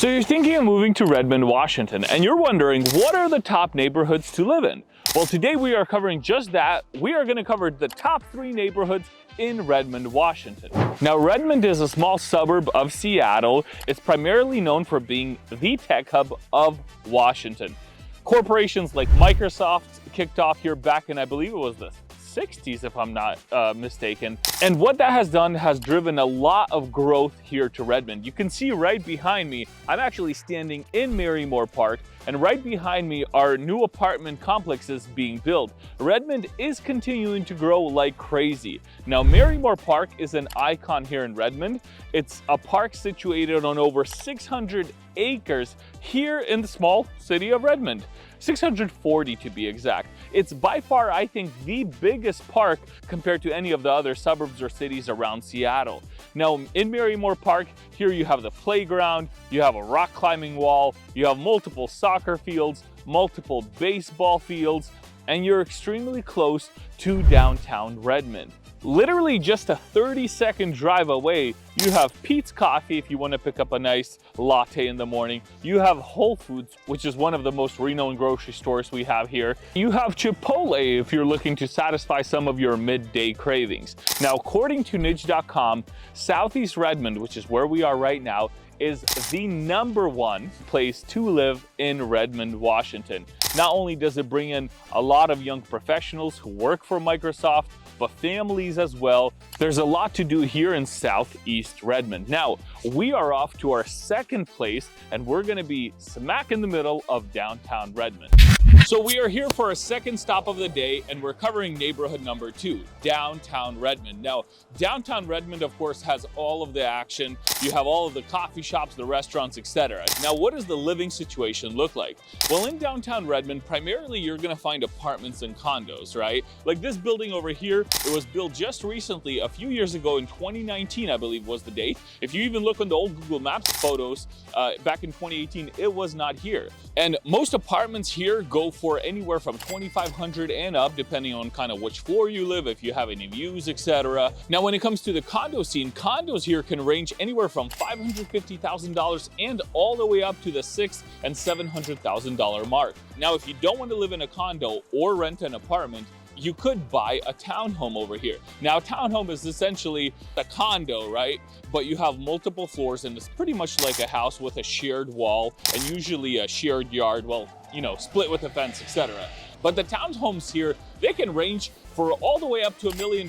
So you're thinking of moving to Redmond, Washington, and you're wondering, what are the top neighborhoods to live in? Well, today we are covering just that. We are going to cover the top 3 neighborhoods in Redmond, Washington. Now, Redmond is a small suburb of Seattle. It's primarily known for being the tech hub of Washington. Corporations like Microsoft kicked off here back in, I believe it was the 60s, if I'm not mistaken. And what that has done has driven a lot of growth here to Redmond. You can see right behind me, I'm actually standing in Marymoor Park, and right behind me are new apartment complexes being built. Redmond is continuing to grow like crazy. Now, Marymoor Park is an icon here in Redmond. It's a park situated on over 600 acres here in the small city of Redmond. 640 to be exact. It's by far, I think, the biggest park compared to any of the other suburbs or cities around Seattle. Now, in Marymoor Park, here you have the playground, you have a rock climbing wall, you have multiple soccer fields, multiple baseball fields, and you're extremely close to downtown Redmond. Literally just a 30-second drive away, you have Pete's Coffee if you want to pick up a nice latte in the morning. You have Whole Foods, which is one of the most renowned grocery stores we have here. You have Chipotle if you're looking to satisfy some of your midday cravings. Now, according to niche.com, Southeast Redmond, which is where we are right now, is the #1 place to live in Redmond, Washington. Not only does it bring in a lot of young professionals who work for Microsoft, but families as well. There's a lot to do here in Southeast Redmond. Now, we are off to our second place, and we're gonna be smack in the middle of downtown Redmond. So we are here for a second stop of the day, and we're covering neighborhood number 2, downtown Redmond. Now, downtown Redmond, of course, has all of the action. You have all of the coffee shops, the restaurants, etc. Now, what does the living situation look like? Well, in downtown Redmond, primarily you're gonna find apartments and condos, right? Like this building over here, it was built just recently, a few years ago in 2019, I believe was the date. If you even look on the old Google Maps photos, back in 2018, it was not here. And most apartments here go for anywhere from $2,500 and up, depending on kind of which floor you live, if you have any views, etc. Now, when it comes to the condo scene, condos here can range anywhere from $550,000 and all the way up to the $600,000 and $700,000 mark. Now, if you don't want to live in a condo or rent an apartment, you could buy a townhome over here. Now, a townhome is essentially a condo, right? But you have multiple floors, and it's pretty much like a house with a shared wall and usually a shared yard, well, you know, split with a fence, etc. But the townhomes here, they can range for all the way up to $1 million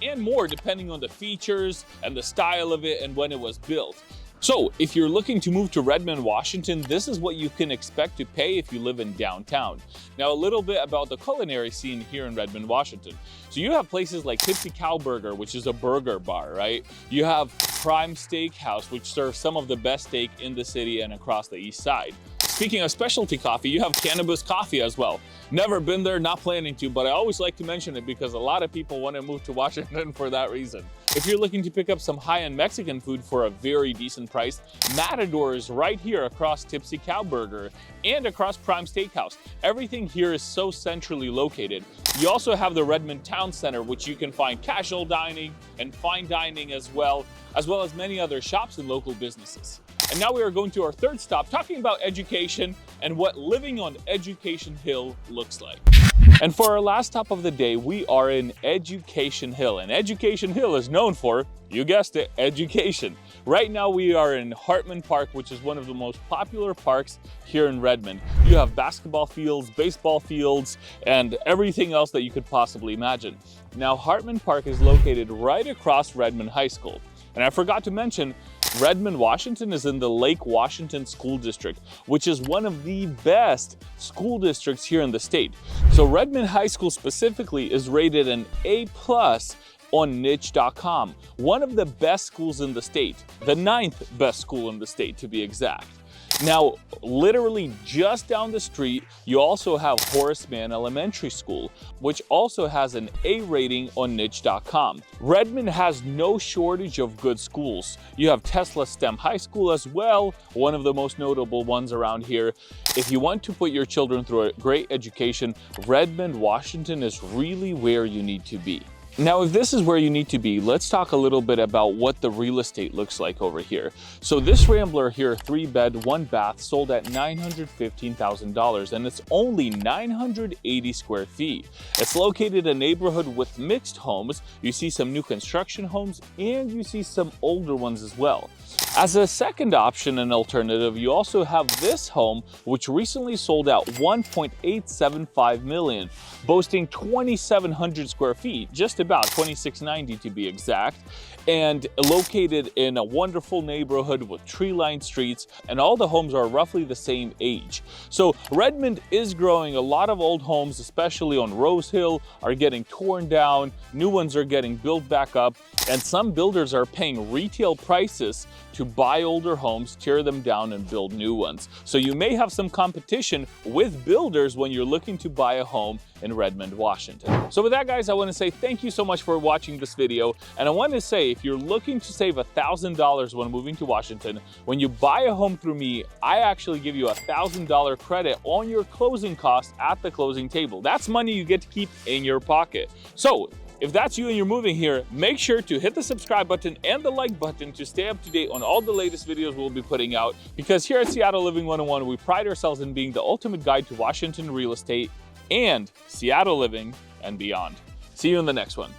and more, depending on the features and the style of it and when it was built. So if you're looking to move to Redmond, Washington, this is what you can expect to pay if you live in downtown. Now, a little bit about the culinary scene here in Redmond, Washington. So you have places like Tipsy Cow Burger, which is a burger bar, right? You have Prime Steakhouse, which serves some of the best steak in the city and across the east side. Speaking of specialty coffee, you have Cannabis Coffee as well. Never been there, not planning to, but I always like to mention it because a lot of people want to move to Washington for that reason. If you're looking to pick up some high-end Mexican food for a very decent price, Matador is right here across Tipsy Cow Burger and across Prime Steakhouse. Everything here is so centrally located. You also have the Redmond Town Center, which you can find casual dining and fine dining as well as many other shops and local businesses. And now we are going to our third stop, talking about education and what living on Education Hill looks like. And for our last stop of the day, we are in Education Hill. And Education Hill is known for, you guessed it, education. Right now we are in Hartman Park, which is one of the most popular parks here in Redmond. You have basketball fields, baseball fields, and everything else that you could possibly imagine. Now, Hartman Park is located right across Redmond High School. And I forgot to mention, Redmond, Washington is in the Lake Washington School District, which is one of the best school districts here in the state. So Redmond High School specifically is rated an A+ on niche.com, one of the best schools in the state, the 9th best school in the state to be exact. Now, literally just down the street, you also have Horace Mann Elementary School, which also has an A rating on niche.com. Redmond has no shortage of good schools. You have Tesla STEM High School as well, one of the most notable ones around here. If you want to put your children through a great education, Redmond, Washington is really where you need to be. Now, if this is where you need to be, let's talk a little bit about what the real estate looks like over here. So this Rambler here, 3-bed, 1-bath, sold at $915,000, and it's only 980 square feet. It's located in a neighborhood with mixed homes. You see some new construction homes, and you see some older ones as well. As a second option and alternative, you also have this home, which recently sold at $1.875 million, boasting 2,700 square feet, just about 2,690 to be exact, and located in a wonderful neighborhood with tree-lined streets, and all the homes are roughly the same age. So Redmond is growing. A lot of old homes, especially on Rose Hill, are getting torn down, new ones are getting built back up, and some builders are paying retail prices to buy older homes, tear them down, and build new ones. So you may have some competition with builders when you're looking to buy a home in Redmond, Washington. So with that, guys, I want to say thank you so much for watching this video. And I want to say, if you're looking to save $1,000 when moving to Washington, when you buy a home through me, I actually give you a $1,000 credit on your closing costs at the closing table. That's money you get to keep in your pocket. So if that's you and you're moving here, make sure to hit the subscribe button and the like button to stay up to date on all the latest videos we'll be putting out, because here at Seattle Living 101, we pride ourselves in being the ultimate guide to Washington real estate and Seattle living and beyond. See you in the next one.